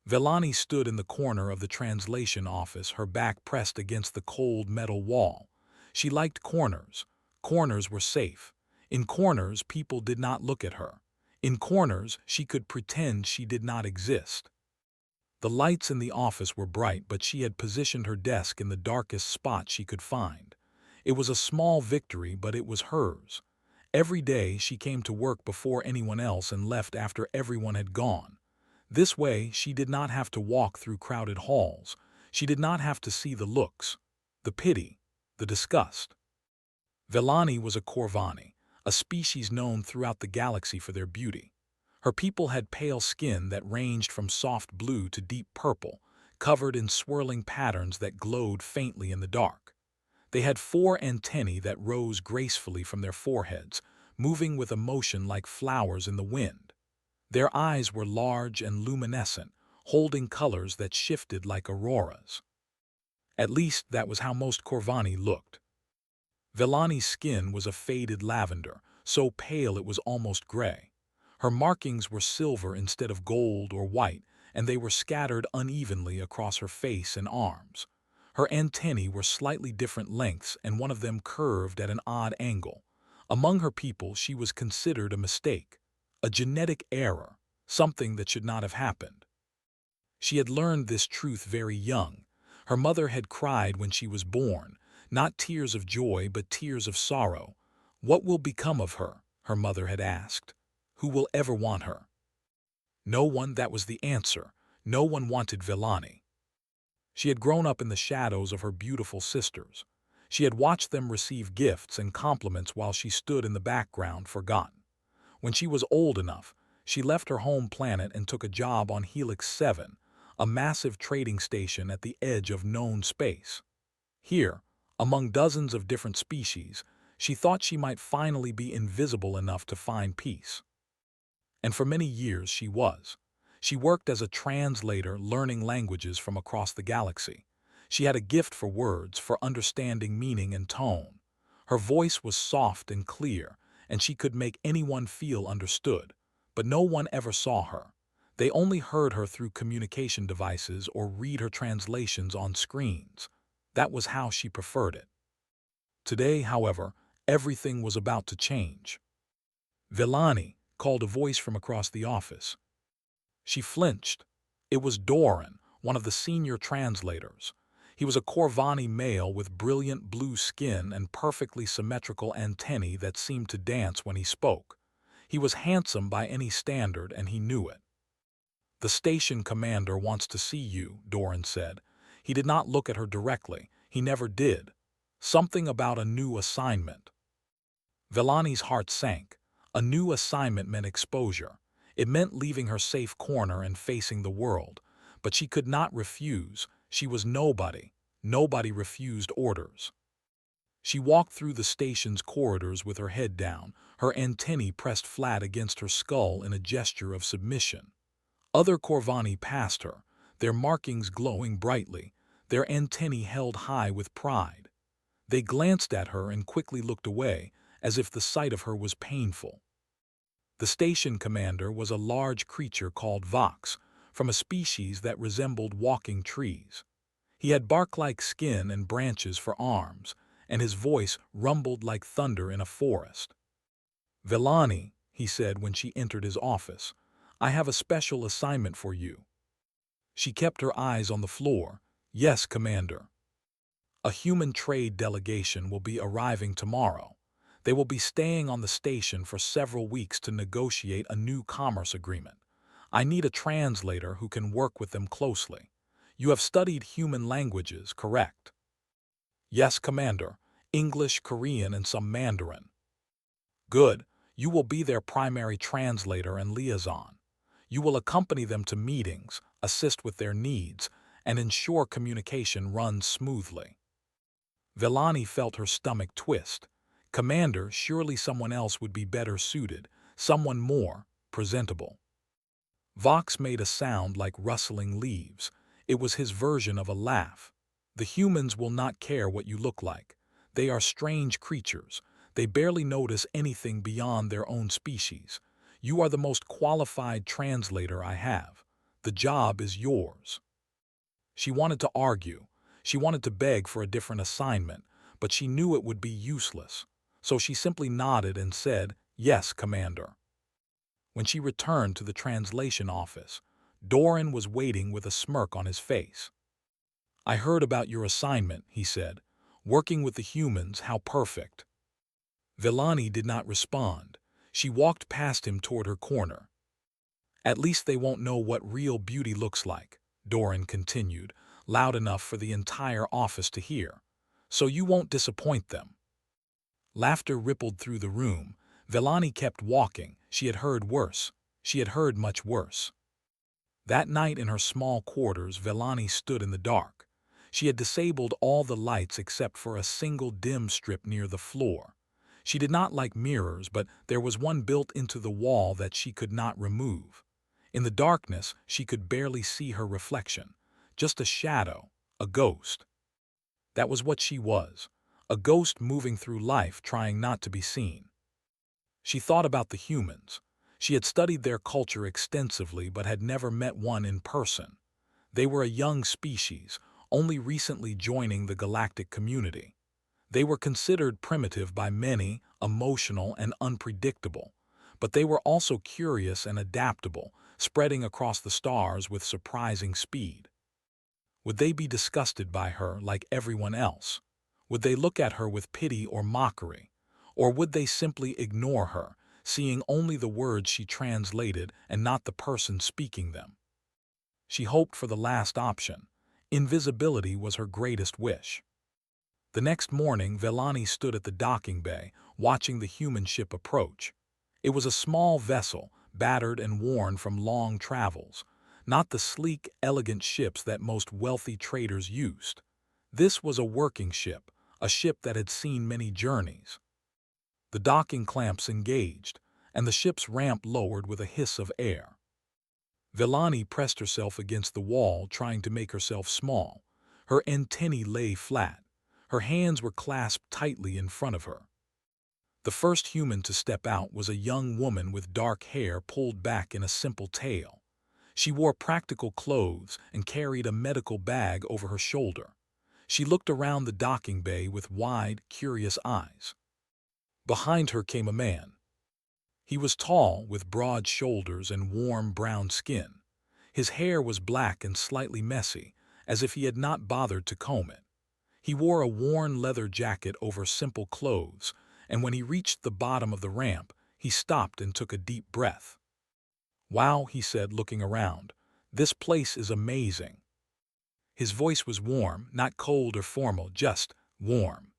Vellani stood in the corner of the translation office, her back pressed against the cold metal wall. She liked corners. Corners were safe. In corners, people did not look at her. In corners, she could pretend she did not exist. The lights in the office were bright, but she had positioned her desk in the darkest spot she could find. It was a small victory, but it was hers. Every day she came to work before anyone else and left after everyone had gone. This way, she did not have to walk through crowded halls. She did not have to see the looks, the pity, the disgust. Vellani was a Corvani, a species known throughout the galaxy for their beauty. Her people had pale skin that ranged from soft blue to deep purple, covered in swirling patterns that glowed faintly in the dark. They had 4 antennae that rose gracefully from their foreheads, moving with a motion like flowers in the wind. Their eyes were large and luminescent, holding colors that shifted like auroras. At least that was how most Corvani looked. Vellani's skin was a faded lavender, so pale it was almost gray. Her markings were silver instead of gold or white, and they were scattered unevenly across her face and arms. Her antennae were slightly different lengths, and one of them curved at an odd angle. Among her people, she was considered a mistake, a genetic error, something that should not have happened. She had learned this truth very young. Her mother had cried when she was born, not tears of joy but tears of sorrow. What will become of her? Her mother had asked. Who will ever want her? No one, that was the answer. No one wanted Vellani. She had grown up in the shadows of her beautiful sisters. She had watched them receive gifts and compliments while she stood in the background, forgotten. When she was old enough, she left her home planet and took a job on Helix 7, a massive trading station at the edge of known space. Here, among dozens of different species, she thought she might finally be invisible enough to find peace. And for many years she was. She worked as a translator, learning languages from across the galaxy. She had a gift for words, for understanding meaning and tone. Her voice was soft and clear, and she could make anyone feel understood. But no one ever saw her. They only heard her through communication devices or read her translations on screens. That was how she preferred it. Today, however, everything was about to change. Vellani, called a voice from across the office. She flinched. It was Doran, one of the senior translators. He was a Corvani male with brilliant blue skin and perfectly symmetrical antennae that seemed to dance when he spoke. He was handsome by any standard, and he knew it. "The station commander wants to see you," Doran said. He did not look at her directly. He never did. Something about a new assignment. Vellani's heart sank. A new assignment meant exposure. It meant leaving her safe corner and facing the world. But she could not refuse. She was nobody. Nobody refused orders. She walked through the station's corridors with her head down, her antennae pressed flat against her skull in a gesture of submission. Other Corvani passed her, their markings glowing brightly, their antennae held high with pride. They glanced at her and quickly looked away, as if the sight of her was painful. The station commander was a large creature called Vox, from a species that resembled walking trees. He had bark-like skin and branches for arms, and his voice rumbled like thunder in a forest. "Vellani," he said when she entered his office, "I have a special assignment for you." She kept her eyes on the floor. "Yes, Commander." "A human trade delegation will be arriving tomorrow. They will be staying on the station for several weeks to negotiate a new commerce agreement. I need a translator who can work with them closely. You have studied human languages, correct?" "Yes, Commander. English, Korean, and some Mandarin." "Good. You will be their primary translator and liaison. You will accompany them to meetings, assist with their needs, and ensure communication runs smoothly." Vellani felt her stomach twist. Commander, surely someone else would be better suited, someone more presentable. Vox made a sound like rustling leaves. It was his version of a laugh. "The humans will not care what you look like. They are strange creatures. They barely notice anything beyond their own species. You are the most qualified translator I have. The job is yours." She wanted to argue. She wanted to beg for a different assignment, but she knew it would be useless. So she simply nodded and said, "Yes, Commander." When she returned to the translation office, Doran was waiting with a smirk on his face. "I heard about your assignment," he said. "Working with the humans, how perfect." Villani did not respond. She walked past him toward her corner. "At least they won't know what real beauty looks like," Doran continued, loud enough for the entire office to hear. "So you won't disappoint them." Laughter rippled through the room. Villani kept walking. She had heard worse. She had heard much worse. That night in her small quarters, Villani stood in the dark. She had disabled all the lights except for a single dim strip near the floor. She did not like mirrors, but there was one built into the wall that she could not remove. In the darkness, she could barely see her reflection. Just a shadow, a ghost. That was what she was, a ghost moving through life trying not to be seen. She thought about the humans. She had studied their culture extensively but had never met one in person. They were a young species, only recently joining the galactic community. They were considered primitive by many, emotional and unpredictable, but they were also curious and adaptable, spreading across the stars with surprising speed. Would they be disgusted by her like everyone else? Would they look at her with pity or mockery? Or would they simply ignore her, seeing only the words she translated and not the person speaking them? She hoped for the last option. Invisibility was her greatest wish. The next morning, Villani stood at the docking bay, watching the human ship approach. It was a small vessel, battered and worn from long travels, not the sleek, elegant ships that most wealthy traders used. This was a working ship, a ship that had seen many journeys. The docking clamps engaged, and the ship's ramp lowered with a hiss of air. Villani pressed herself against the wall, trying to make herself small. Her antennae lay flat. Her hands were clasped tightly in front of her. The first human to step out was a young woman with dark hair pulled back in a simple tail. She wore practical clothes and carried a medical bag over her shoulder. She looked around the docking bay with wide, curious eyes. Behind her came a man. He was tall, with broad shoulders and warm brown skin. His hair was black and slightly messy, as if he had not bothered to comb it. He wore a worn leather jacket over simple clothes, and when he reached the bottom of the ramp, he stopped and took a deep breath. "Wow," he said, looking around. "This place is amazing." His voice was warm, not cold or formal, just warm.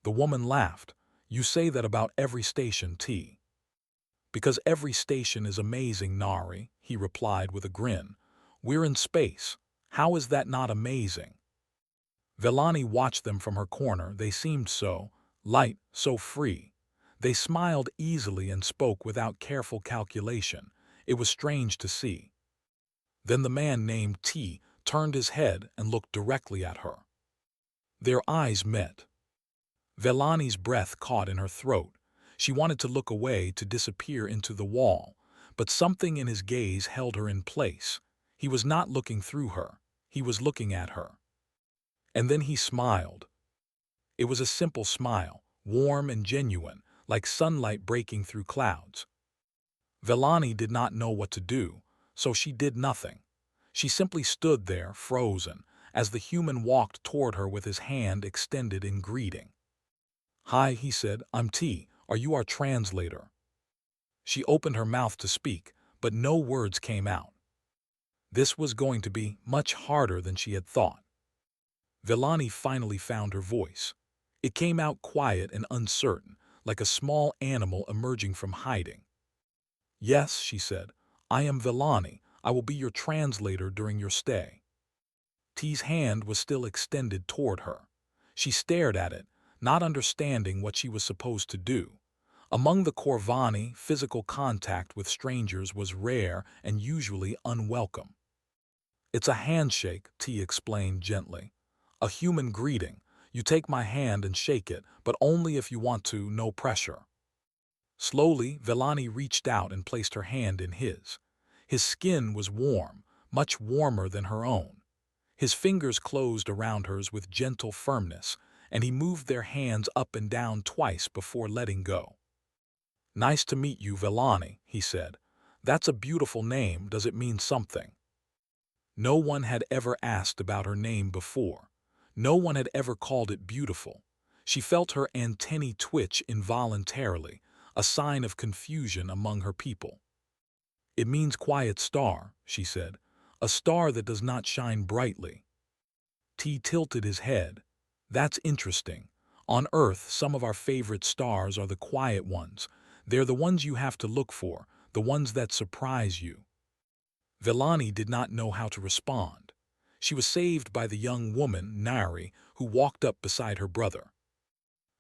The woman laughed. "You say that about every station, T." "Because every station is amazing, Nari," he replied with a grin. "We're in space. How is that not amazing?" Villani watched them from her corner. They seemed so light, so free. They smiled easily and spoke without careful calculation. It was strange to see. Then the man named T turned his head and looked directly at her. Their eyes met. Villani's breath caught in her throat. She wanted to look away, to disappear into the wall, but something in his gaze held her in place. He was not looking through her. He was looking at her. And then he smiled. It was a simple smile, warm and genuine, like sunlight breaking through clouds. Villani did not know what to do, so she did nothing. She simply stood there, frozen, as the human walked toward her with his hand extended in greeting. "Hi," he said. "I'm T. Are you our translator?" She opened her mouth to speak, but no words came out. This was going to be much harder than she had thought. Villani finally found her voice. It came out quiet and uncertain, like a small animal emerging from hiding. "Yes," she said, "I am Villani. I will be your translator during your stay." T's hand was still extended toward her. She stared at it, not understanding what she was supposed to do. Among the Corvani, physical contact with strangers was rare and usually unwelcome. "It's a handshake," T explained gently. "A human greeting. You take my hand and shake it, but only if you want to, no pressure." Slowly, Villani reached out and placed her hand in his. His skin was warm, much warmer than her own. His fingers closed around hers with gentle firmness, and he moved their hands up and down twice before letting go. "Nice to meet you, Vellani," he said. "That's a beautiful name. Does it mean something?" No one had ever asked about her name before. No one had ever called it beautiful. She felt her antennae twitch involuntarily, a sign of confusion among her people. "It means quiet star," she said, "a star that does not shine brightly." T tilted his head. "That's interesting. On Earth, some of our favorite stars are the quiet ones. They're the ones you have to look for, the ones that surprise you." Vellani did not know how to respond. She was saved by the young woman, Nari, who walked up beside her brother.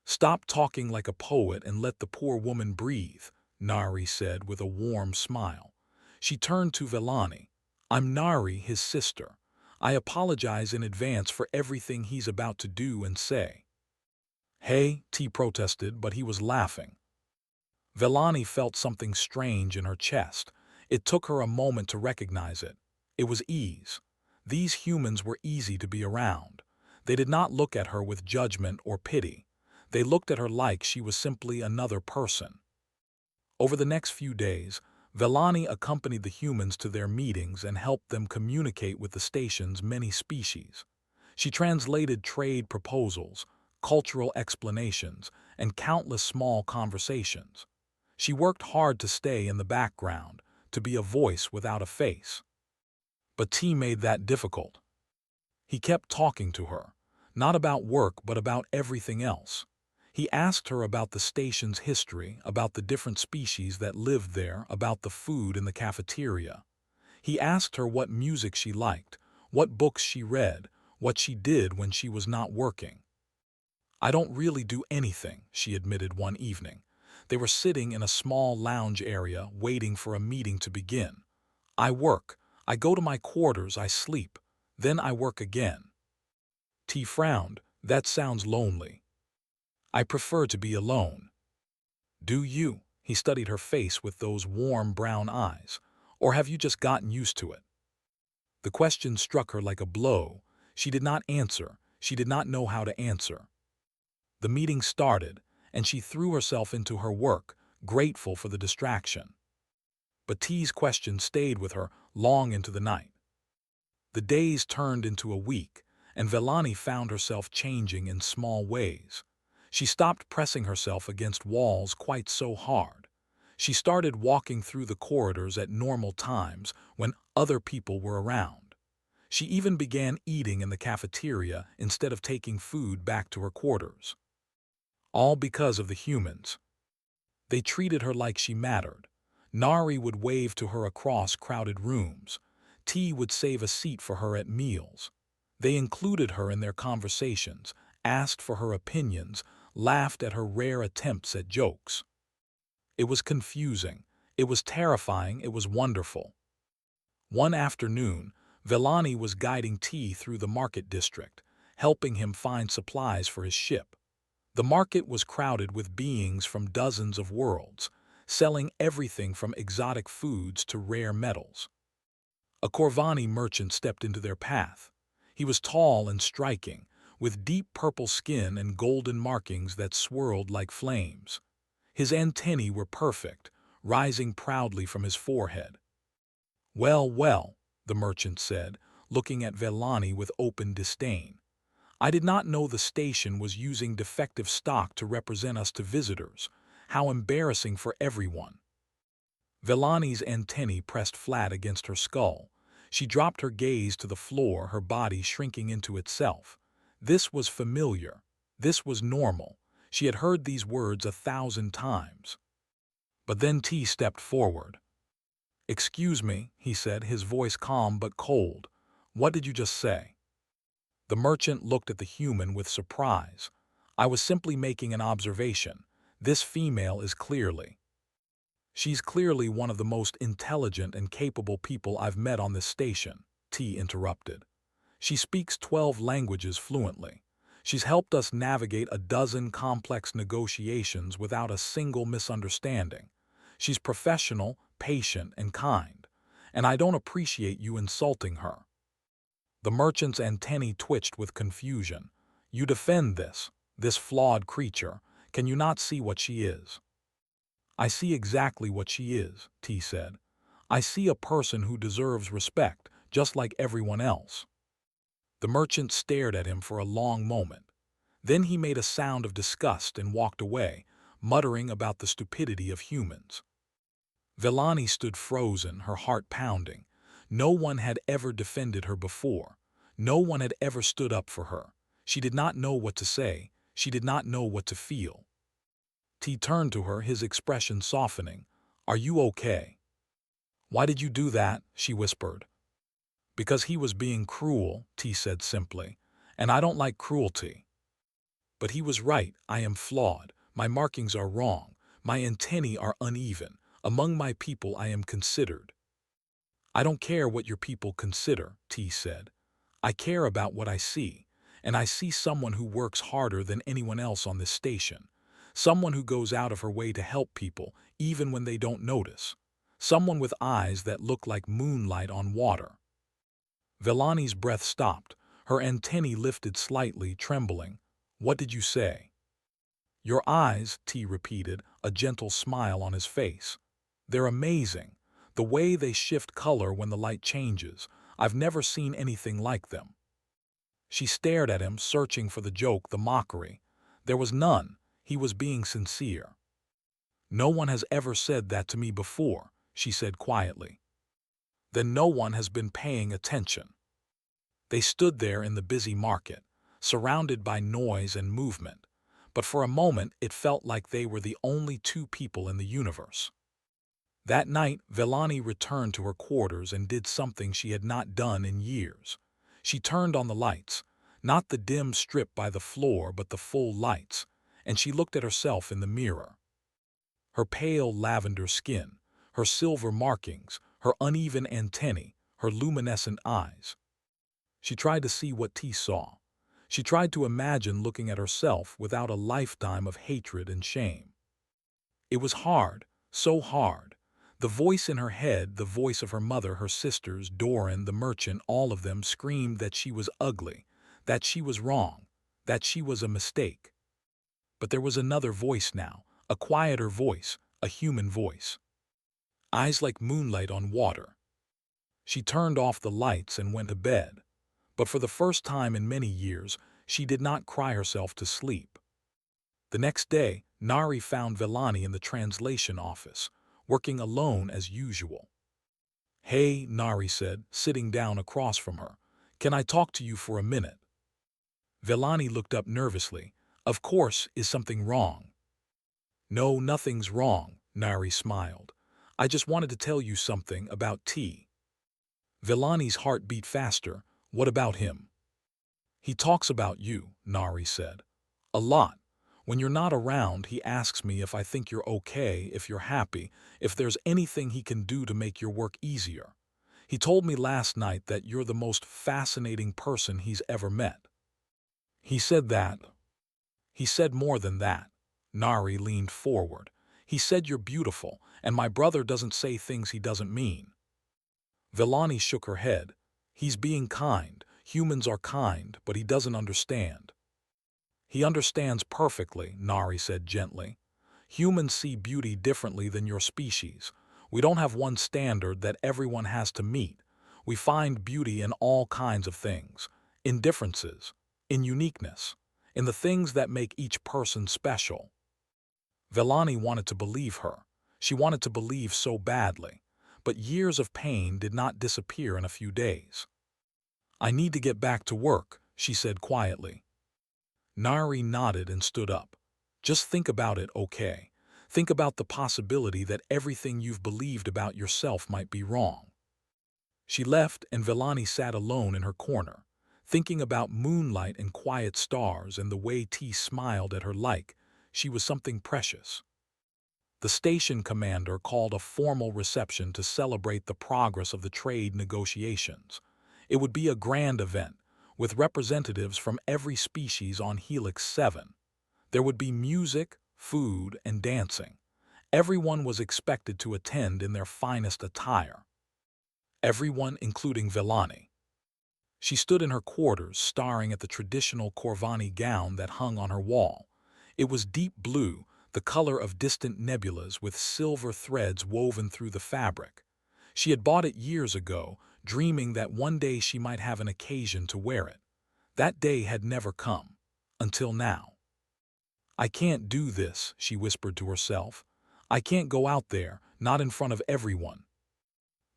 "Stop talking like a poet and let the poor woman breathe," Nari said with a warm smile. She turned to Vellani. "I'm Nari, his sister. I apologize in advance for everything he's about to do and say." "Hey," T protested, but he was laughing. Vellani felt something strange in her chest. It took her a moment to recognize it. It was ease. These humans were easy to be around. They did not look at her with judgment or pity. They looked at her like she was simply another person. Over the next few days, Vellani accompanied the humans to their meetings and helped them communicate with the station's many species. She translated trade proposals, cultural explanations, and countless small conversations. She worked hard to stay in the background, to be a voice without a face. But T made that difficult. He kept talking to her, not about work but about everything else. He asked her about the station's history, about the different species that lived there, about the food in the cafeteria. He asked her what music she liked, what books she read, what she did when she was not working. "I don't really do anything," she admitted one evening. They were sitting in a small lounge area waiting for a meeting to begin. "I work. I go to my quarters, I sleep. Then I work again." T frowned. "That sounds lonely." "I prefer to be alone." "Do you?" He studied her face with those warm brown eyes. "Or have you just gotten used to it?" The question struck her like a blow. She did not answer. She did not know how to answer. The meeting started, and she threw herself into her work, grateful for the distraction. But T's question stayed with her long into the night. The days turned into a week, and Vellani found herself changing in small ways. She stopped pressing herself against walls quite so hard. She started walking through the corridors at normal times when other people were around. She even began eating in the cafeteria instead of taking food back to her quarters. All because of the humans. They treated her like she mattered. Nari would wave to her across crowded rooms. T would save a seat for her at meals. They included her in their conversations, asked for her opinions, laughed at her rare attempts at jokes. It was confusing. It was terrifying. It was wonderful. One afternoon, Vellani was guiding T through the market district, helping him find supplies for his ship. The market was crowded with beings from dozens of worlds, selling everything from exotic foods to rare metals. A Corvani merchant stepped into their path. He was tall and striking, with deep purple skin and golden markings that swirled like flames. His antennae were perfect, rising proudly from his forehead. "Well, well," the merchant said, looking at Vellani with open disdain. "I did not know the station was using defective stock to represent us to visitors. How embarrassing for everyone." Vellani's antennae pressed flat against her skull. She dropped her gaze to the floor, her body shrinking into itself. This was familiar. This was normal. She had heard these words 1,000 times. But then T stepped forward. "Excuse me," he said, his voice calm but cold. "What did you just say?" The merchant looked at the human with surprise. "I was simply making an observation. This female is clearly..." "She's clearly one of the most intelligent and capable people I've met on this station," T interrupted. "She speaks 12 languages fluently. She's helped us navigate a dozen complex negotiations without a single misunderstanding. She's professional, patient, and kind. and I don't appreciate you insulting her." The merchant's antennae twitched with confusion. "You defend this flawed creature. Can you not see what she is?" "I see exactly what she is," T said. "I see a person who deserves respect, just like everyone else." The merchant stared at him for a long moment. Then he made a sound of disgust and walked away, muttering about the stupidity of humans. Villani stood frozen, her heart pounding. No one had ever defended her before. No one had ever stood up for her. She did not know what to say. She did not know what to feel. T turned to her, his expression softening. "Are you okay?" "Why did you do that?" she whispered. "Because he was being cruel," T said simply. "And I don't like cruelty." "But he was right. I am flawed. My markings are wrong. My antennae are uneven. Among my people I am considered." "I don't care what your people consider," T said. "I care about what I see. And I see someone who works harder than anyone else on this station. Someone who goes out of her way to help people, even when they don't notice. Someone with eyes that look like moonlight on water." Villani's breath stopped. Her antennae lifted slightly, trembling. "What did you say?" "Your eyes," T repeated, a gentle smile on his face. "They're amazing. The way they shift color when the light changes. I've never seen anything like them." She stared at him, searching for the joke, the mockery. There was none. He was being sincere. "No one has ever said that to me before," she said quietly. "Then no one has been paying attention." They stood there in the busy market, surrounded by noise and movement, but for a moment it felt like they were the only two people in the universe. That night, Villani returned to her quarters and did something she had not done in years. She turned on the lights, not the dim strip by the floor but the full lights, and she looked at herself in the mirror. Her pale lavender skin, her silver markings, her uneven antennae, her luminescent eyes. She tried to see what T saw. She tried to imagine looking at herself without a lifetime of hatred and shame. It was hard, so hard. The voice in her head, the voice of her mother, her sisters, Doran, the merchant, all of them screamed that she was ugly, that she was wrong, that she was a mistake. But there was another voice now, a quieter voice, a human voice. Eyes like moonlight on water. She turned off the lights and went to bed. But for the first time in many years, she did not cry herself to sleep. The next day, Nari found Villani in the translation office, working alone as usual. "Hey," Nari said, sitting down across from her. "Can I talk to you for a minute?" Villani looked up nervously. "Of course, is something wrong?" "No, nothing's wrong," Nari smiled. "I just wanted to tell you something about T." Villani's heart beat faster. "What about him?" "He talks about you," Nari said. "A lot. When you're not around, he asks me if I think you're okay, if you're happy, if there's anything he can do to make your work easier. He told me last night that you're the most fascinating person he's ever met." "He said that?" "He said more than that." Nari leaned forward. "He said you're beautiful, and my brother doesn't say things he doesn't mean." Villani shook her head. "He's being kind. Humans are kind, but he doesn't understand." "He understands perfectly," Nari said gently. "Humans see beauty differently than your species. We don't have one standard that everyone has to meet. We find beauty in all kinds of things, in differences, in uniqueness, in the things that make each person special." Villani wanted to believe her. She wanted to believe so badly. But years of pain did not disappear in a few days. "I need to get back to work," she said quietly. Nari nodded and stood up. "Just think about it, okay? Think about the possibility that everything you've believed about yourself might be wrong." She left, and Villani sat alone in her corner, thinking about moonlight and quiet stars and the way T smiled at her like she was something precious. The station commander called a formal reception to celebrate the progress of the trade negotiations. It would be a grand event, with representatives from every species on Helix 7. There would be music, food, and dancing. Everyone was expected to attend in their finest attire. everyone including Villani. She stood in her quarters, staring at the traditional Corvani gown that hung on her wall. It was deep blue, the color of distant nebulas with silver threads woven through the fabric. She had bought it years ago, dreaming that one day she might have an occasion to wear it. That day had never come, until now. "I can't do this," she whispered to herself. "I can't go out there, not in front of everyone."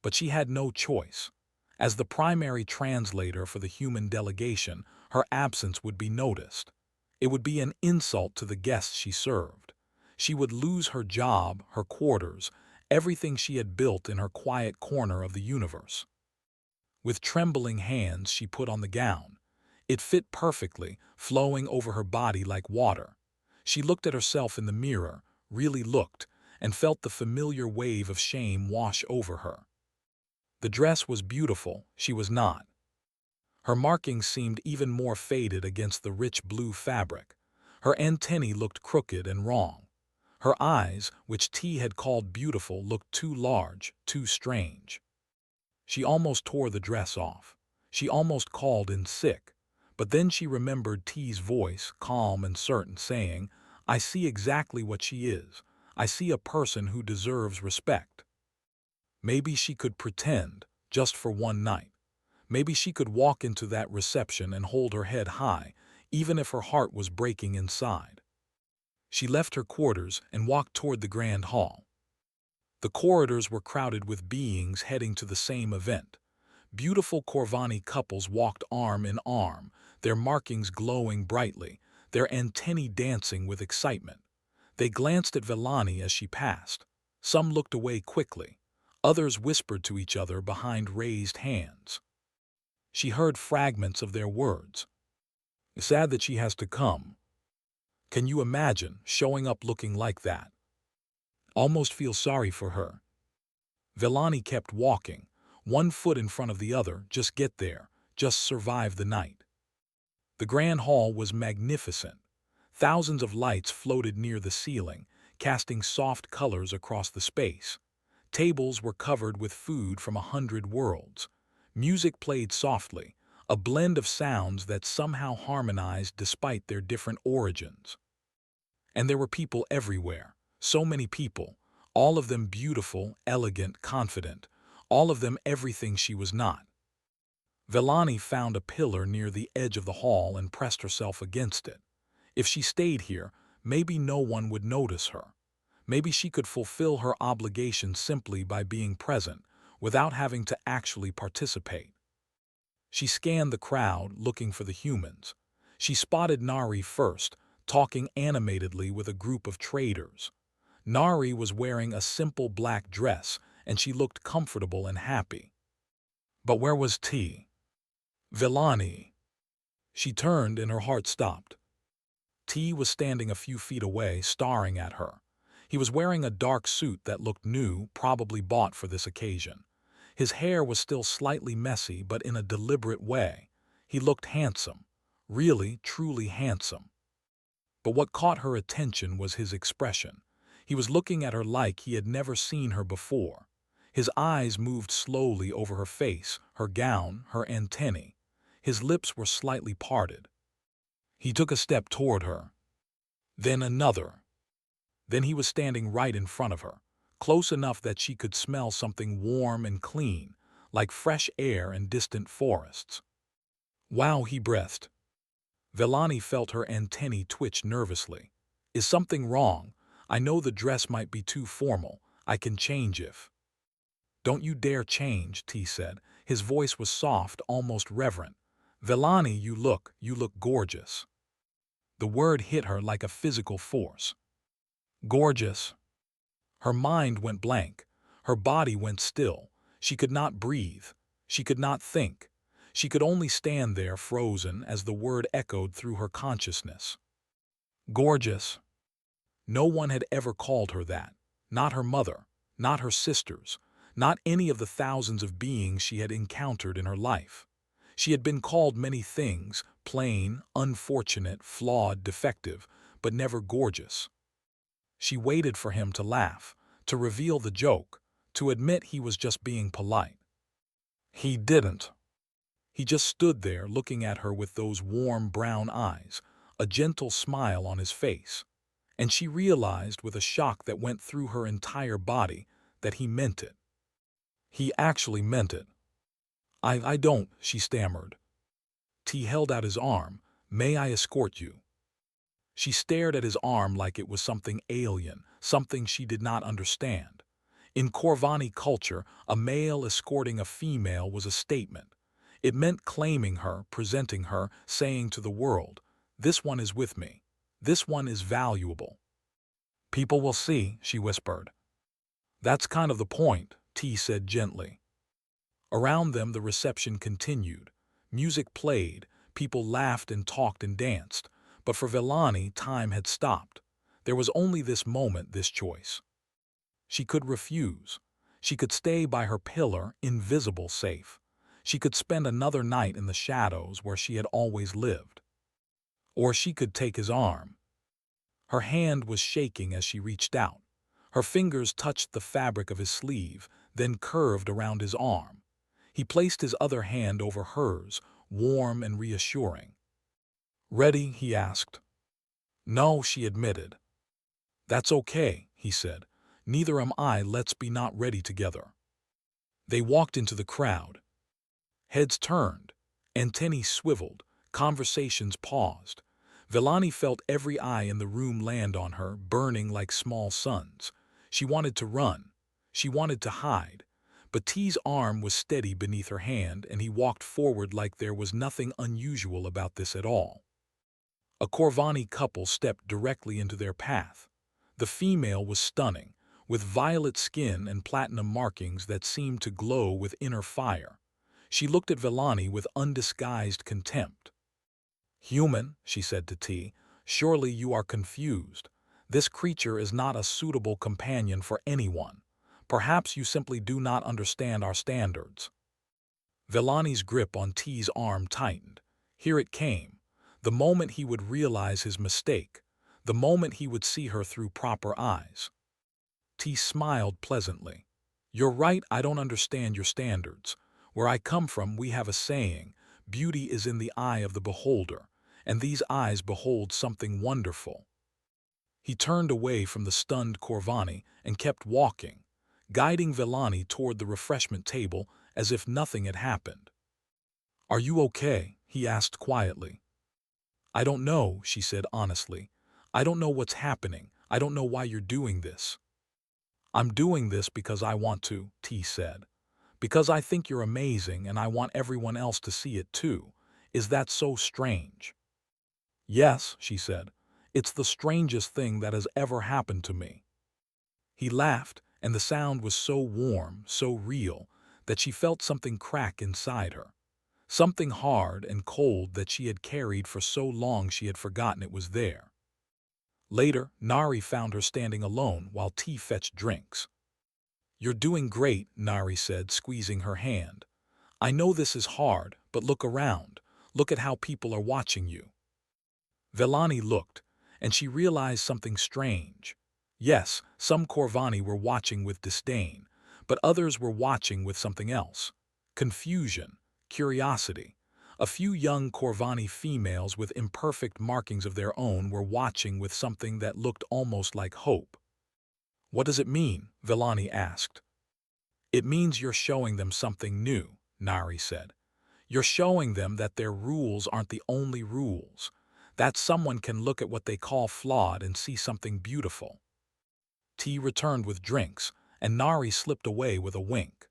But she had no choice. As the primary translator for the human delegation, her absence would be noticed. It would be an insult to the guests she served. She would lose her job, her quarters, everything she had built in her quiet corner of the universe. With trembling hands, she put on the gown. It fit perfectly, flowing over her body like water. She looked at herself in the mirror, really looked, and felt the familiar wave of shame wash over her. The dress was beautiful, she was not. Her markings seemed even more faded against the rich blue fabric. Her antennae looked crooked and wrong. Her eyes, which T had called beautiful, looked too large, too strange. She almost tore the dress off. She almost called in sick. But then she remembered T's voice, calm and certain, saying, "I see exactly what she is. I see a person who deserves respect." Maybe she could pretend, just for one night. Maybe she could walk into that reception and hold her head high, even if her heart was breaking inside. She left her quarters and walked toward the grand hall. The corridors were crowded with beings heading to the same event. Beautiful Corvani couples walked arm in arm, their markings glowing brightly, their antennae dancing with excitement. They glanced at Villani as she passed. Some looked away quickly. Others whispered to each other behind raised hands. She heard fragments of their words. "Sad that she has to come. Can you imagine showing up looking like that? Almost feel sorry for her." Villani kept walking, one foot in front of the other. Just get there, just survive the night. The grand hall was magnificent. Thousands of lights floated near the ceiling, casting soft colors across the space. Tables were covered with food from 100 worlds. Music played softly, a blend of sounds that somehow harmonized despite their different origins. And there were people everywhere, so many people, all of them beautiful, elegant, confident, all of them everything she was not. Villani found a pillar near the edge of the hall and pressed herself against it. If she stayed here, maybe no one would notice her. Maybe she could fulfill her obligation simply by being present, without having to actually participate. She scanned the crowd, looking for the humans. She spotted Nari first, talking animatedly with a group of traders. Nari was wearing a simple black dress, and she looked comfortable and happy. But where was T? Villani. She turned and her heart stopped. T was standing a few feet away, staring at her. He was wearing a dark suit that looked new, probably bought for this occasion. His hair was still slightly messy, but in a deliberate way. He looked handsome. Really, truly handsome. But what caught her attention was his expression. He was looking at her like he had never seen her before. His eyes moved slowly over her face, her gown, her antennae. His lips were slightly parted. He took a step toward her. Then another. Then he was standing right in front of her, close enough that she could smell something warm and clean, like fresh air and distant forests. "Wow," he breathed. Villani felt her antennae twitch nervously. "Is something wrong? I know the dress might be too formal. I can change if—" "Don't you dare change," T said. His voice was soft, almost reverent. "Villani, you look gorgeous." The word hit her like a physical force. Gorgeous. Her mind went blank. Her body went still. She could not breathe. She could not think. She could only stand there, frozen, as the word echoed through her consciousness. Gorgeous. No one had ever called her that. Not her mother. Not her sisters. Not any of the thousands of beings she had encountered in her life. She had been called many things, plain, unfortunate, flawed, defective, but never gorgeous. She waited for him to laugh, to reveal the joke, to admit he was just being polite. He didn't. He just stood there looking at her with those warm brown eyes, a gentle smile on his face. And she realized with a shock that went through her entire body that he meant it. He actually meant it. I don't, she stammered. T held out his arm. May I escort you? She stared at his arm like it was something alien, something she did not understand. In Corvani culture, a male escorting a female was a statement. It meant claiming her, presenting her, saying to the world, "This one is with me. This one is valuable." "People will see," she whispered. "That's kind of the point," T said gently. Around them the reception continued. Music played, people laughed and talked and danced. But for Villani, time had stopped. There was only this moment, this choice. She could refuse. She could stay by her pillar, invisible, safe. She could spend another night in the shadows where she had always lived. Or she could take his arm. Her hand was shaking as she reached out. Her fingers touched the fabric of his sleeve, then curved around his arm. He placed his other hand over hers, warm and reassuring. "Ready?" he asked. "No," she admitted. "That's okay," he said. "Neither am I. Let's be not ready together." They walked into the crowd. Heads turned, antennae swiveled, conversations paused. Villani felt every eye in the room land on her, burning like small suns. She wanted to run. She wanted to hide. But T's arm was steady beneath her hand, and he walked forward like there was nothing unusual about this at all. A Corvani couple stepped directly into their path. The female was stunning, with violet skin and platinum markings that seemed to glow with inner fire. She looked at Villani with undisguised contempt. "Human," she said to T, "surely you are confused. This creature is not a suitable companion for anyone. Perhaps you simply do not understand our standards." Villani's grip on T's arm tightened. Here it came. The moment he would realize his mistake. The moment he would see her through proper eyes. T smiled pleasantly. "You're right, I don't understand your standards. Where I come from, we have a saying, beauty is in the eye of the beholder, and these eyes behold something wonderful." He turned away from the stunned Corvani and kept walking, guiding Villani toward the refreshment table as if nothing had happened. "Are you okay?" he asked quietly. "I don't know," she said honestly. "I don't know what's happening. I don't know why you're doing this." "I'm doing this because I want to," T said. "Because I think you're amazing and I want everyone else to see it too. Is that so strange?" "Yes," she said. "It's the strangest thing that has ever happened to me." He laughed, and the sound was so warm, so real, that she felt something crack inside her. Something hard and cold that she had carried for so long she had forgotten it was there. Later, Nari found her standing alone while T fetched drinks. "You're doing great," Nari said, squeezing her hand. "I know this is hard, but look around. Look at how people are watching you." Villani looked, and she realized something strange. Yes, some Corvani were watching with disdain, but others were watching with something else. Confusion, curiosity. A few young Corvani females with imperfect markings of their own were watching with something that looked almost like hope. "What does it mean?" Villani asked. "It means you're showing them something new," Nari said. "You're showing them that their rules aren't the only rules, that someone can look at what they call flawed and see something beautiful." T returned with drinks, and Nari slipped away with a wink.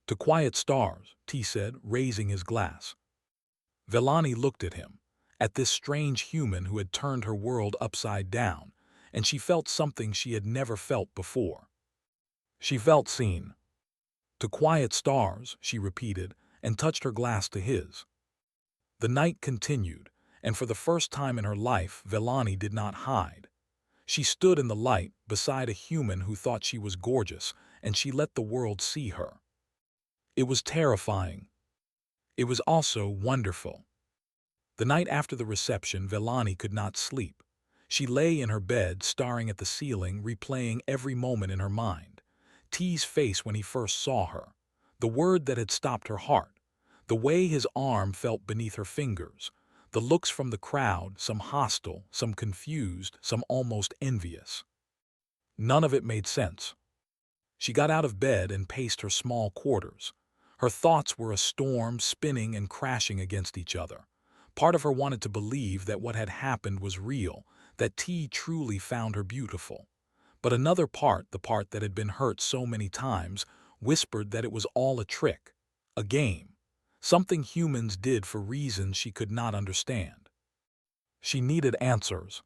"To quiet stars," T said, raising his glass. Villani looked at him, at this strange human who had turned her world upside down, and she felt something she had never felt before. She felt seen. "To quiet stars," she repeated, and touched her glass to his. The night continued, and for the first time in her life, Villani did not hide. She stood in the light beside a human who thought she was gorgeous, and she let the world see her. It was terrifying. It was also wonderful. The night after the reception, Villani could not sleep. She lay in her bed, staring at the ceiling, replaying every moment in her mind. T's face when he first saw her. The word that had stopped her heart, the way his arm felt beneath her fingers, the looks from the crowd, some hostile, some confused, some almost envious. None of it made sense. She got out of bed and paced her small quarters. Her thoughts were a storm, spinning and crashing against each other. Part of her wanted to believe that what had happened was real, that T truly found her beautiful. But another part, the part that had been hurt so many times, whispered that it was all a trick, a game, something humans did for reasons she could not understand. She needed answers.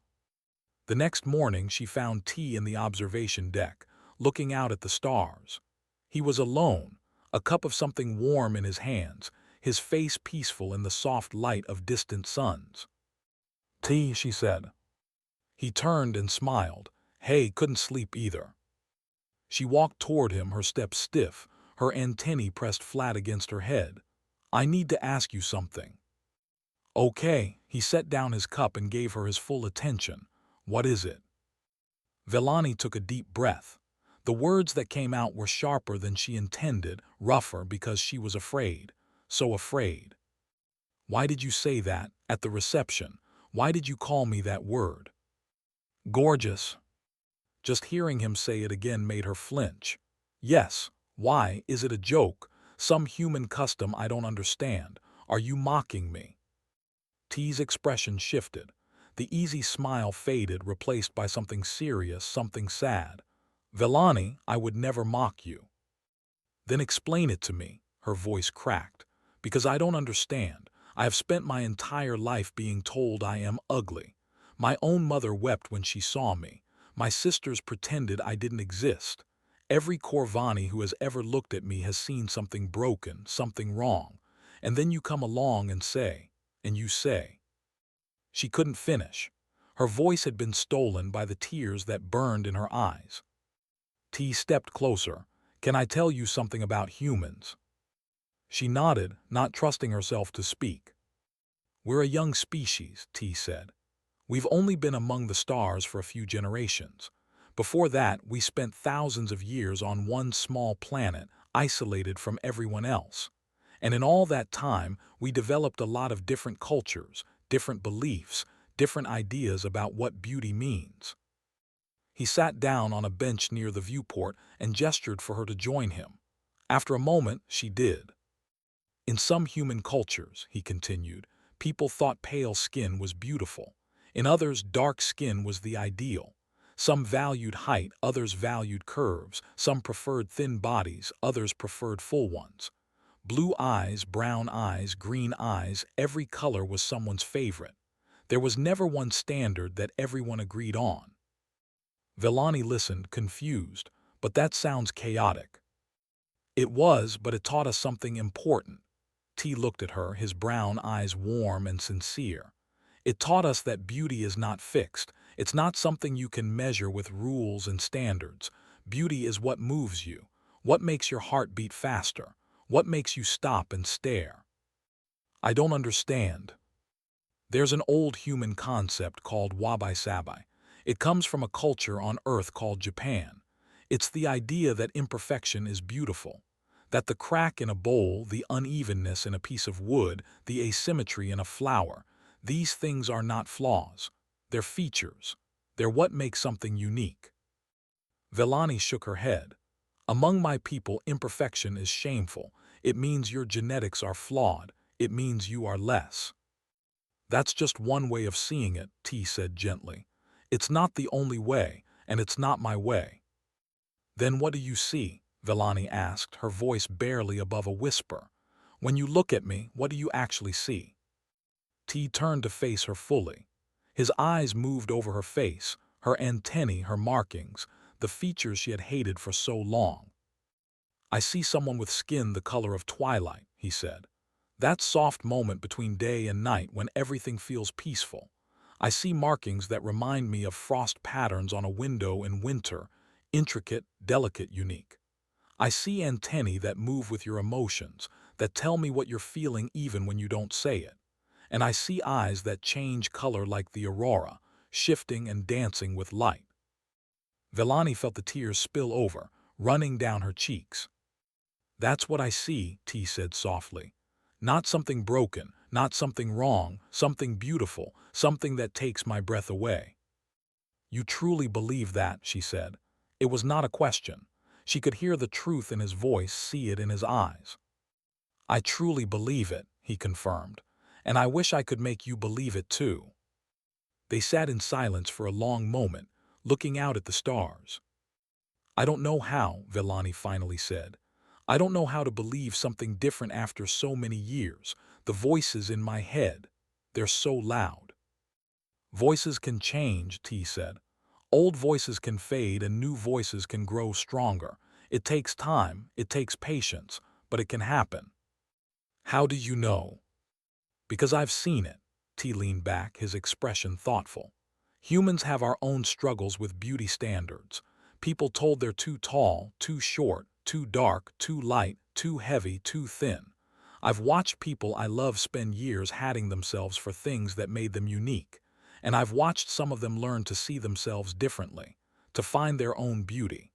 The next morning she found T in the observation deck, looking out at the stars. He was alone, a cup of something warm in his hands, his face peaceful in the soft light of distant suns. "T," she said. He turned and smiled. "Hey, couldn't sleep either." She walked toward him, her steps stiff, her antennae pressed flat against her head. "I need to ask you something." "Okay." He set down his cup and gave her his full attention. "What is it?" Vellani took a deep breath. The words that came out were sharper than she intended, rougher because she was afraid. So afraid. "Why did you say that, at the reception? Why did you call me that word?" "Gorgeous." Just hearing him say it again made her flinch. "Yes. Why? Is it a joke? Some human custom I don't understand? Are you mocking me?" T's expression shifted. The easy smile faded, replaced by something serious, something sad. "Vellani, I would never mock you." "Then explain it to me," her voice cracked. "Because I don't understand. I have spent my entire life being told I am ugly. My own mother wept when she saw me. My sisters pretended I didn't exist. Every Corvani who has ever looked at me has seen something broken, something wrong. And then you come along and you say. She couldn't finish. Her voice had been stolen by the tears that burned in her eyes. T stepped closer. "Can I tell you something about humans?" She nodded, not trusting herself to speak. "We're a young species," T said. "We've only been among the stars for a few generations. Before that, we spent thousands of years on one small planet, isolated from everyone else. And in all that time, we developed a lot of different cultures, different beliefs, different ideas about what beauty means." He sat down on a bench near the viewport and gestured for her to join him. After a moment, she did. "In some human cultures," he continued, "people thought pale skin was beautiful. In others, dark skin was the ideal. Some valued height, others valued curves. Some preferred thin bodies, others preferred full ones. Blue eyes, brown eyes, green eyes, every color was someone's favorite. There was never one standard that everyone agreed on." Vellani listened, confused. "But that sounds chaotic." "It was, but it taught us something important." T looked at her, his brown eyes warm and sincere. "It taught us that beauty is not fixed. It's not something you can measure with rules and standards. Beauty is what moves you, what makes your heart beat faster, what makes you stop and stare." "I don't understand." "There's an old human concept called wabi-sabi. It comes from a culture on Earth called Japan. It's the idea that imperfection is beautiful, that the crack in a bowl, the unevenness in a piece of wood, the asymmetry in a flower, these things are not flaws. They're features. They're what makes something unique." Vellani shook her head. "Among my people, imperfection is shameful. It means your genetics are flawed. It means you are less." "That's just one way of seeing it," T said gently. "It's not the only way, and it's not my way." "Then what do you see?" Vellani asked, her voice barely above a whisper. "When you look at me, what do you actually see?" T turned to face her fully. His eyes moved over her face, her antennae, her markings, the features she had hated for so long. "I see someone with skin the color of twilight," he said. "That soft moment between day and night when everything feels peaceful. I see markings that remind me of frost patterns on a window in winter, intricate, delicate, unique. I see antennae that move with your emotions, that tell me what you're feeling even when you don't say it. And I see eyes that change color like the aurora, shifting and dancing with light." Vellani felt the tears spill over, running down her cheeks. That's what I see, T said softly. Not something broken, not something wrong, something beautiful, something that takes my breath away. You truly believe that, she said. It was not a question. She could hear the truth in his voice, see it in his eyes. I truly believe it, he confirmed, and I wish I could make you believe it too. They sat in silence for a long moment, looking out at the stars. I don't know how, Villani finally said. I don't know how to believe something different after so many years. The voices in my head, they're so loud. Voices can change, T said. Old voices can fade and new voices can grow stronger. It takes time, it takes patience, but it can happen. How do you know? Because I've seen it. T leaned back, his expression thoughtful. Humans have our own struggles with beauty standards. People told they're too tall, too short, too dark, too light, too heavy, too thin. I've watched people I love spend years hating themselves for things that made them unique. And I've watched some of them learn to see themselves differently, to find their own beauty.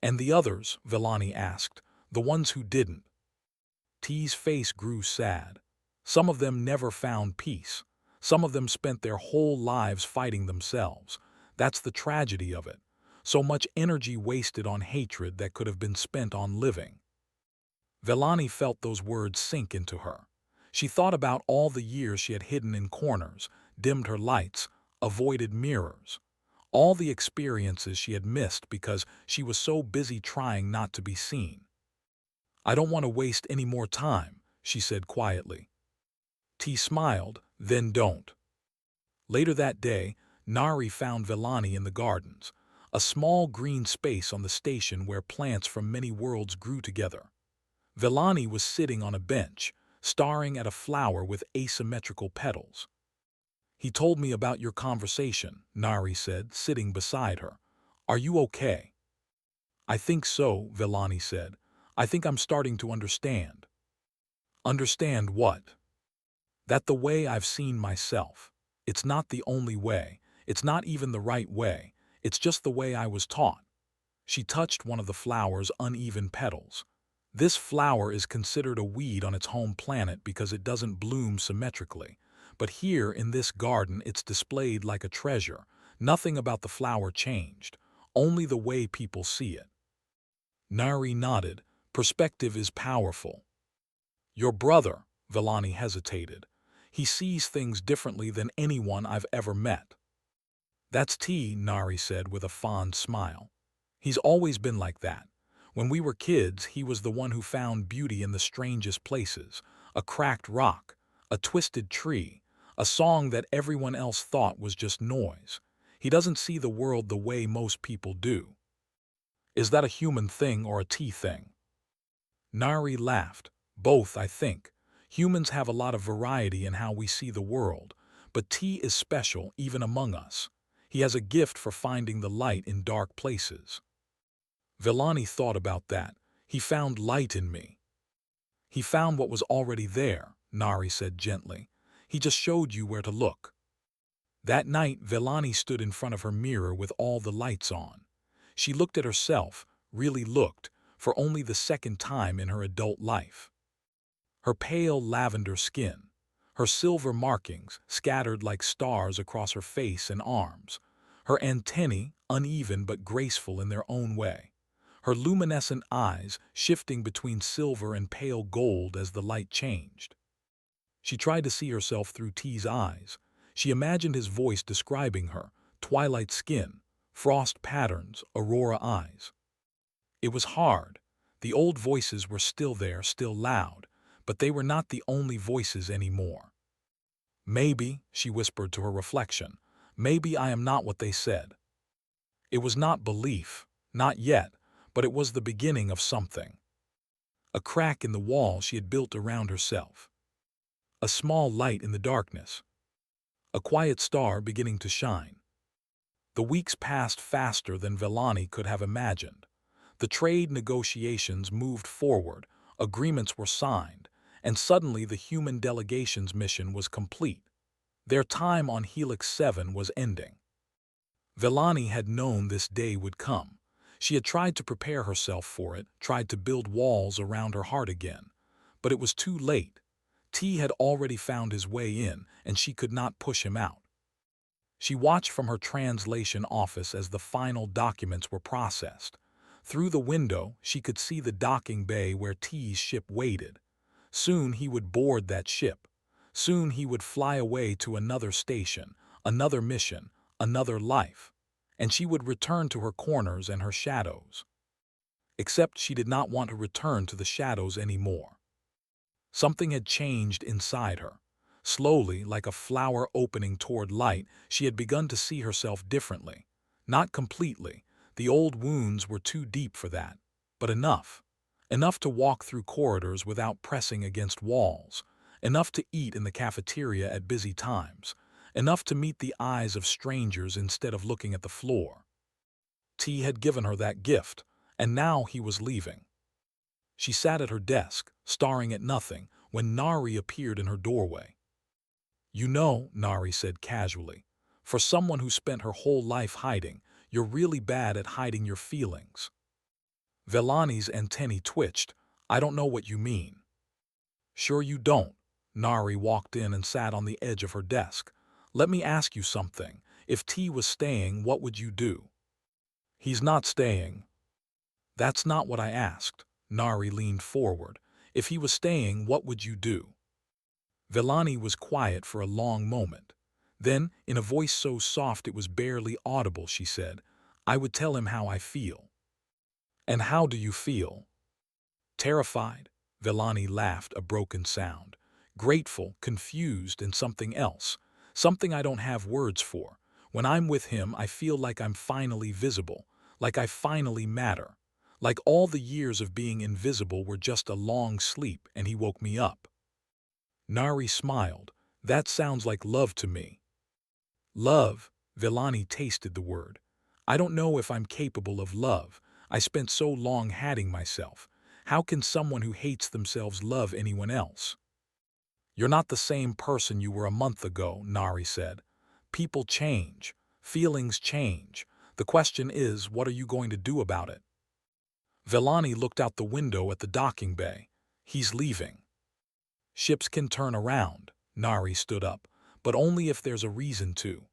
And the others, Villani asked, the ones who didn't. T's face grew sad. Some of them never found peace. Some of them spent their whole lives fighting themselves. That's the tragedy of it. So much energy wasted on hatred that could have been spent on living. Villani felt those words sink into her. She thought about all the years she had hidden in corners, dimmed her lights, avoided mirrors. All the experiences she had missed because she was so busy trying not to be seen. I don't want to waste any more time, she said quietly. T smiled, then don't. Later that day, Nari found Villani in the gardens, a small green space on the station where plants from many worlds grew together. Villani was sitting on a bench, staring at a flower with asymmetrical petals. He told me about your conversation, Nari said, sitting beside her. Are you okay? I think so, Villani said. I think I'm starting to understand. Understand what? That the way I've seen myself. It's not the only way. It's not even the right way. It's just the way I was taught. She touched one of the flower's uneven petals. This flower is considered a weed on its home planet because it doesn't bloom symmetrically. But here in this garden it's displayed like a treasure. Nothing about the flower changed, only the way people see it. Nari nodded. Perspective is powerful. Your brother, Villani hesitated. He sees things differently than anyone I've ever met. That's T, Nari said with a fond smile. He's always been like that. When we were kids, he was the one who found beauty in the strangest places. A cracked rock, a twisted tree, a song that everyone else thought was just noise. He doesn't see the world the way most people do. Is that a human thing or a T thing? Nari laughed. Both, I think. Humans have a lot of variety in how we see the world, but T is special even among us. He has a gift for finding the light in dark places. Villani thought about that. He found light in me. He found what was already there, Nari said gently. He just showed you where to look. That night, Villani stood in front of her mirror with all the lights on. She looked at herself, really looked, for only the second time in her adult life. Her pale lavender skin, her silver markings scattered like stars across her face and arms, her antennae uneven but graceful in their own way, her luminescent eyes shifting between silver and pale gold as the light changed. She tried to see herself through T's eyes. She imagined his voice describing her, twilight skin, frost patterns, aurora eyes. It was hard. The old voices were still there, still loud, but they were not the only voices anymore. Maybe, she whispered to her reflection, maybe I am not what they said. It was not belief, not yet, but it was the beginning of something. A crack in the wall she had built around herself. A small light in the darkness. A quiet star beginning to shine. The weeks passed faster than Villani could have imagined. The trade negotiations moved forward, agreements were signed, and suddenly the human delegation's mission was complete. Their time on Helix 7 was ending. Villani had known this day would come. She had tried to prepare herself for it, tried to build walls around her heart again. But it was too late. T had already found his way in, and she could not push him out. She watched from her translation office as the final documents were processed. Through the window, she could see the docking bay where T's ship waited. Soon he would board that ship. Soon he would fly away to another station, another mission, another life. And she would return to her corners and her shadows. Except she did not want to return to the shadows anymore. Something had changed inside her. Slowly, like a flower opening toward light, she had begun to see herself differently. Not completely. The old wounds were too deep for that. But enough. Enough to walk through corridors without pressing against walls. Enough to eat in the cafeteria at busy times. Enough to meet the eyes of strangers instead of looking at the floor. T had given her that gift, and now he was leaving. She sat at her desk, staring at nothing, when Nari appeared in her doorway. "You know," Nari said casually, "for someone who spent her whole life hiding, you're really bad at hiding your feelings." Vellani's antennae twitched. "I don't know what you mean." "Sure you don't." Nari walked in and sat on the edge of her desk. "Let me ask you something. If T was staying, what would you do?" "He's not staying." "That's not what I asked." Nari leaned forward. "If he was staying, what would you do?" Vellani was quiet for a long moment. Then, in a voice so soft it was barely audible, she said, "I would tell him how I feel." "And how do you feel?" "Terrified." Vellani laughed, a broken sound. "Grateful, confused, and something else. Something I don't have words for. When I'm with him, I feel like I'm finally visible, like I finally matter. Like all the years of being invisible were just a long sleep and he woke me up." Nari smiled. "That sounds like love to me." "Love?" Vellani tasted the word. "I don't know if I'm capable of love. I spent so long hating myself. How can someone who hates themselves love anyone else?" "You're not the same person you were a month ago," Nari said. "People change. Feelings change. The question is, what are you going to do about it?" Vellani looked out the window at the docking bay. "He's leaving." "Ships can turn around." Nari stood up. "But only if there's a reason to."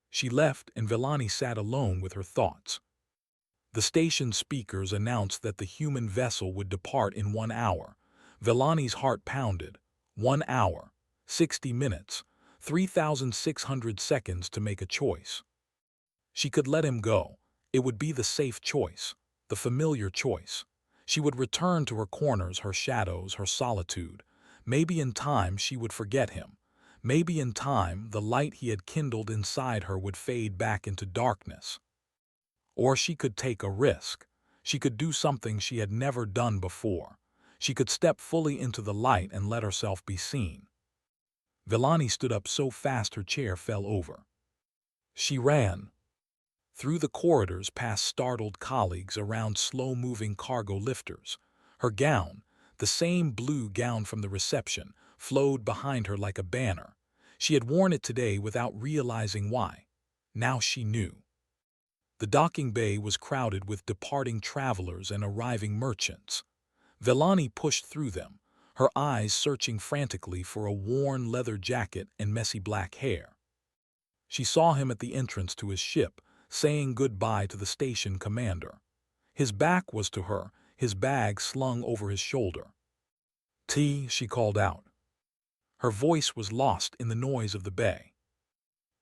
She left, and Vellani sat alone with her thoughts. The station speakers announced that the human vessel would depart in 1 hour. Vellani's heart pounded. 1 hour, 60 minutes, 3,600 seconds to make a choice. She could let him go. It would be the safe choice, the familiar choice. She would return to her corners, her shadows, her solitude. Maybe in time she would forget him. Maybe in time the light he had kindled inside her would fade back into darkness. Or she could take a risk. She could do something she had never done before. She could step fully into the light and let herself be seen. Vellani stood up so fast her chair fell over. She ran. Through the corridors, past startled colleagues, around slow-moving cargo lifters. Her gown, the same blue gown from the reception, flowed behind her like a banner. She had worn it today without realizing why. Now she knew. The docking bay was crowded with departing travelers and arriving merchants. Vellani pushed through them, her eyes searching frantically for a worn leather jacket and messy black hair. She saw him at the entrance to his ship, saying goodbye to the station commander. His back was to her, his bag slung over his shoulder. "T," she called out. Her voice was lost in the noise of the bay.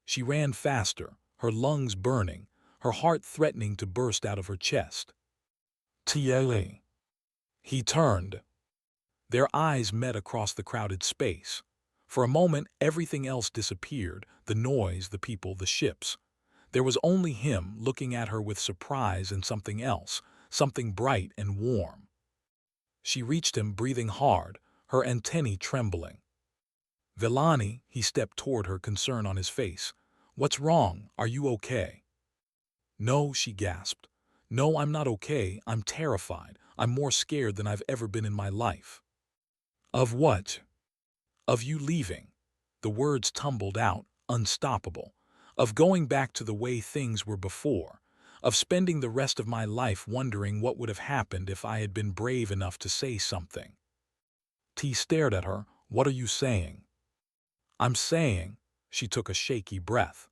She ran faster, her lungs burning, her heart threatening to burst out of her chest. "T.A." He turned. Their eyes met across the crowded space. For a moment, everything else disappeared, the noise, the people, the ships. There was only him, looking at her with surprise and something else, something bright and warm. She reached him, breathing hard, her antennae trembling. "Vellani," he stepped toward her, concern on his face. "What's wrong? Are you okay?" "No," she gasped. "No, I'm not okay. I'm terrified. I'm more scared than I've ever been in my life." "Of what?" "Of you leaving." The words tumbled out, unstoppable. "Of going back to the way things were before. of spending the rest of my life wondering what would have happened if I had been brave enough to say something. T stared at her. What are you saying? I'm saying, she took a shaky breath.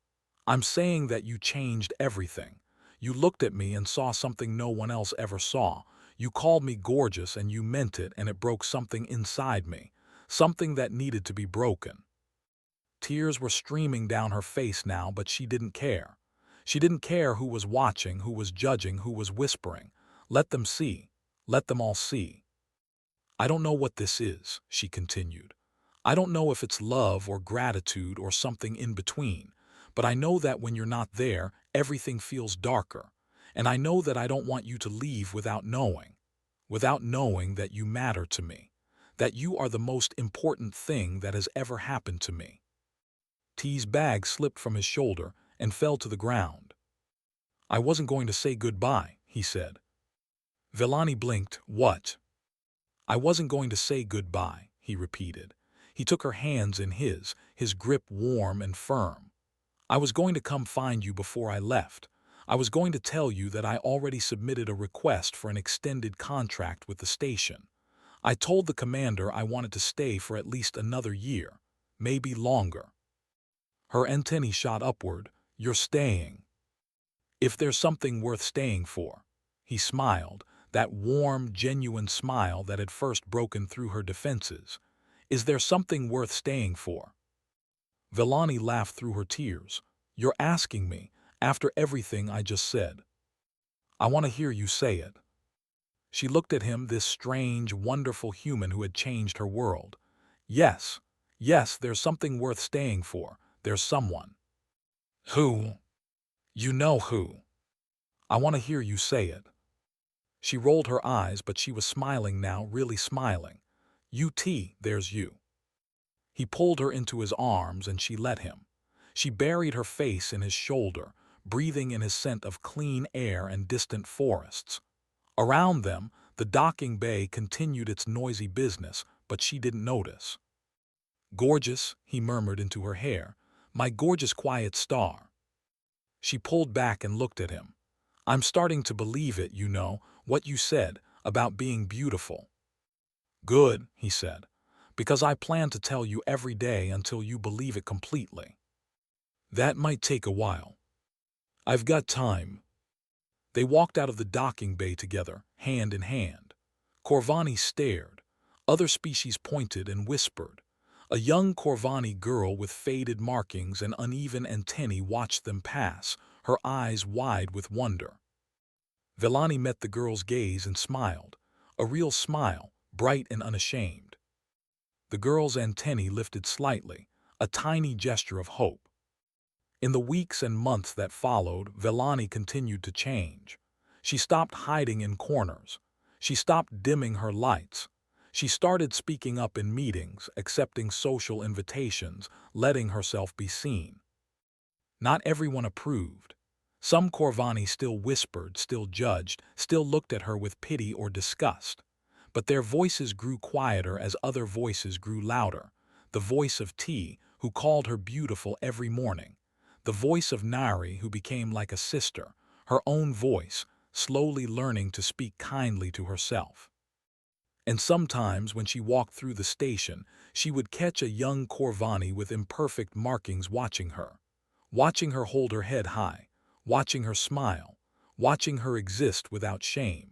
I'm saying that you changed everything. You looked at me and saw something no one else ever saw. You called me gorgeous and you meant it, and it broke something inside me. Something that needed to be broken. Tears were streaming down her face now, but she didn't care. She didn't care who was watching, who was judging, who was whispering. Let them see. Let them all see. I don't know what this is, she continued. I don't know if it's love or gratitude or something in between, but I know that when you're not there, everything feels darker. And I know that I don't want you to leave without knowing that you matter to me, that you are the most important thing that has ever happened to me. T's bag slipped from his shoulder and fell to the ground. I wasn't going to say goodbye, he said. Villani blinked. What? I wasn't going to say goodbye, he repeated. He took her hands in his grip warm and firm. I was going to come find you before I left. I was going to tell you that I already submitted a request for an extended contract with the station. I told the commander I wanted to stay for at least another year, maybe longer. Her antennae shot upward. You're staying. If there's something worth staying for. He smiled, that warm, genuine smile that had first broken through her defenses. Is there something worth staying for? Villani laughed through her tears. You're asking me, after everything I just said. I want to hear you say it. She looked at him, this strange, wonderful human who had changed her world. Yes, there's something worth staying for. There's someone. Who? You know who. I want to hear you say it. She rolled her eyes, but she was smiling now, really smiling. There's you. He pulled her into his arms and she let him. She buried her face in his shoulder, breathing in his scent of clean air and distant forests. Around them, the docking bay continued its noisy business, but she didn't notice. Gorgeous, he murmured into her hair, my gorgeous quiet star. She pulled back and looked at him. I'm starting to believe it, you know, what you said about being beautiful. Good, he said, because I plan to tell you every day until you believe it completely. That might take a while. I've got time. They walked out of the docking bay together, hand in hand. Corvani stared. Other species pointed and whispered. A young Corvani girl with faded markings and uneven antennae watched them pass, her eyes wide with wonder. Villani met the girl's gaze and smiled, a real smile, bright and unashamed. The girl's antennae lifted slightly, a tiny gesture of hope. In the weeks and months that followed, Villani continued to change. She stopped hiding in corners. She stopped dimming her lights. She started speaking up in meetings, accepting social invitations, letting herself be seen. Not everyone approved. Some Corvani still whispered, still judged, still looked at her with pity or disgust. But their voices grew quieter as other voices grew louder. The voice of T, who called her beautiful every morning. The voice of Nari, who became like a sister. Her own voice, slowly learning to speak kindly to herself. And sometimes when she walked through the station, she would catch a young Corvani with imperfect markings watching her hold her head high, watching her smile, watching her exist without shame.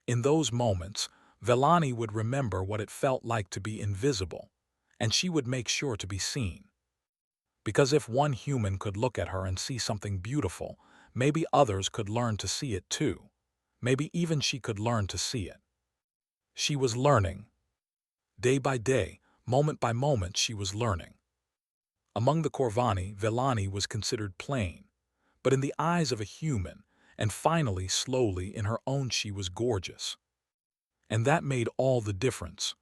In those moments, Villani would remember what it felt like to be invisible, and she would make sure to be seen. Because if one human could look at her and see something beautiful, maybe others could learn to see it too. Maybe even she could learn to see it. She was learning. Day by day, moment by moment, she was learning. Among the Corvani, Villani was considered plain, but in the eyes of a human, and finally, slowly, in her own, she was gorgeous. And that made all the difference.